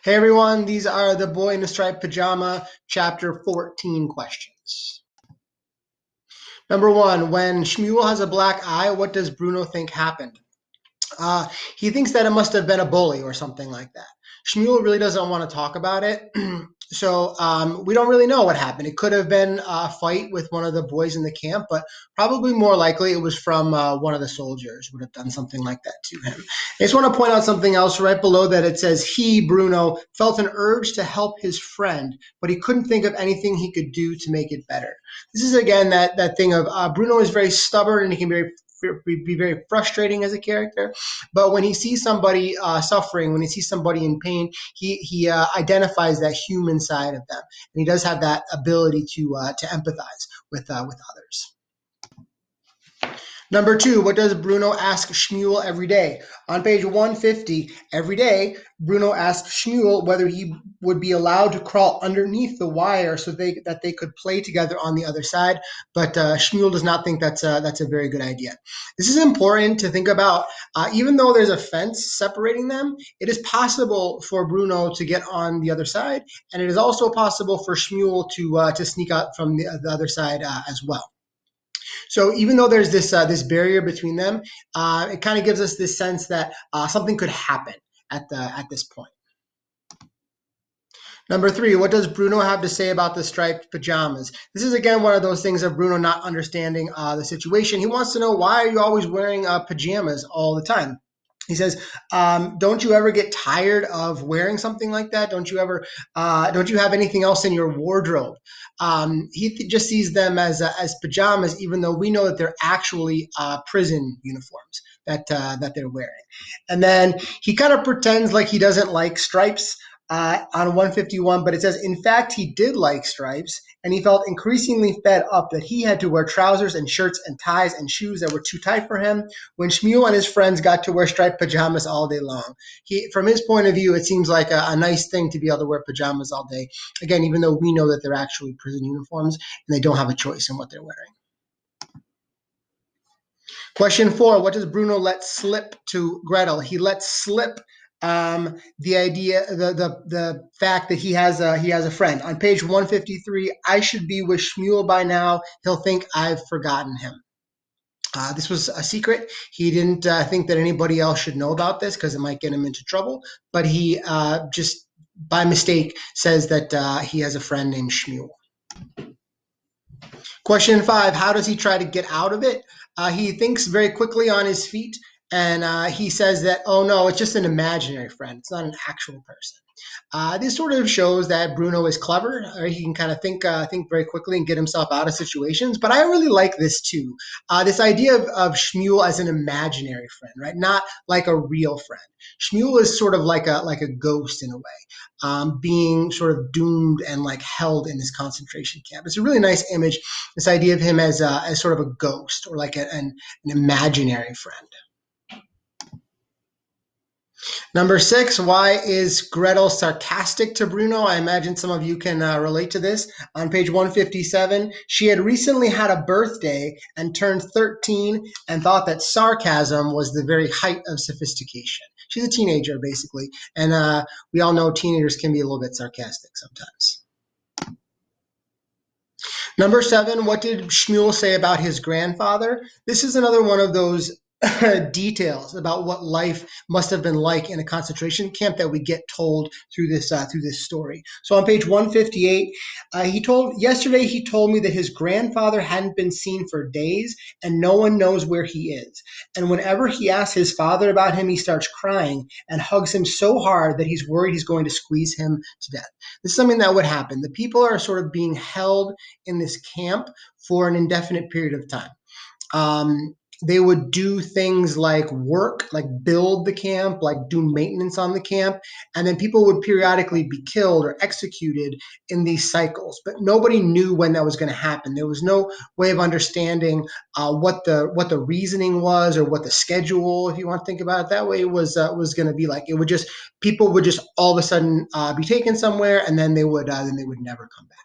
Hey everyone, these are the Boy in the Striped Pajama, chapter 14 questions. Number one, when Shmuel has a black eye, what does Bruno think happened? Uh, he thinks that it must have been a bully or something like that. Shmuel really doesn't want to talk about it. So we don't really know what happened. It could have been a fight with one of the boys in the camp, but probably more likely it was from one of the soldiers would have done something like that to him. I just want to point out something else right below that. It says he, Bruno, felt an urge to help his friend, but he couldn't think of anything he could do to make it better. This is again that thing of Bruno is very stubborn and he can be very frustrating as a character. But when he sees somebody suffering, when he sees somebody in pain, he identifies that human side of them, and he does have that ability to empathize with others. Number two, what does Bruno ask Shmuel every day? On page 150, every day, Bruno asks Shmuel whether he would be allowed to crawl underneath the wire so that they could play together on the other side. But Shmuel does not think that's a very good idea. This is important to think about. Even though there's a fence separating them, it is possible for Bruno to get on the other side, and it is also possible for Shmuel to sneak out from the other side as well. So even though there's this barrier between them, it kind of gives us this sense that something could happen at this point. Number three, what does Bruno have to say about the striped pajamas? This is again one of those things of Bruno not understanding the situation. He wants to know, why are you always wearing pajamas all the time? He says, "Don't you ever get tired of wearing something like that? Don't you have anything else in your wardrobe?" He just sees them as pajamas, even though we know that they're actually prison uniforms that they're wearing. And then he kind of pretends like he doesn't like stripes on 151, but it says, in fact, he did like stripes, and he felt increasingly fed up that he had to wear trousers and shirts and ties and shoes that were too tight for him when Shmuel and his friends got to wear striped pajamas all day long. From his point of view, it seems like a nice thing to be able to wear pajamas all day. Again, even though we know that they're actually prison uniforms and they don't have a choice in what they're wearing. Question four, what does Bruno let slip to Gretel? He lets slip the idea, the fact that he has a friend. On page 153, I should be with Shmuel by now. He'll think I've forgotten him. This was a secret. He didn't think that anybody else should know about this because it might get him into trouble. But he just by mistake says that he has a friend named Shmuel. Question five, how does he try to get out of it? He thinks very quickly on his feet, and he says that, oh no, it's just an imaginary friend. It's not an actual person. This sort of shows that Bruno is clever. He can kind of think very quickly and get himself out of situations. But I really like this too. This idea of Shmuel as an imaginary friend, right? Not like a real friend. Shmuel is sort of like a ghost in a way, being sort of doomed and like held in this concentration camp. It's a really nice image. This idea of him as sort of a ghost or like an imaginary friend. Number six, why is Gretel sarcastic to Bruno? I imagine some of you can relate to this. On page 157, she had recently had a birthday and turned 13 and thought that sarcasm was the very height of sophistication. She's a teenager, basically, and we all know teenagers can be a little bit sarcastic sometimes. Number seven, what did Shmuel say about his grandfather? This is another one of those details about what life must have been like in a concentration camp that we get told through this story. So on page 158, yesterday he told me that his grandfather hadn't been seen for days and no one knows where he is. And whenever he asks his father about him, he starts crying and hugs him so hard that he's worried he's going to squeeze him to death. This is something that would happen. The people are sort of being held in this camp for an indefinite period of time. They would do things like work, like build the camp, like do maintenance on the camp, and then people would periodically be killed or executed in these cycles. But nobody knew when that was going to happen. There was no way of understanding what the reasoning was or what the schedule, if you want to think about it that way, was going to be like. It would just People would just all of a sudden be taken somewhere, and then they would never come back.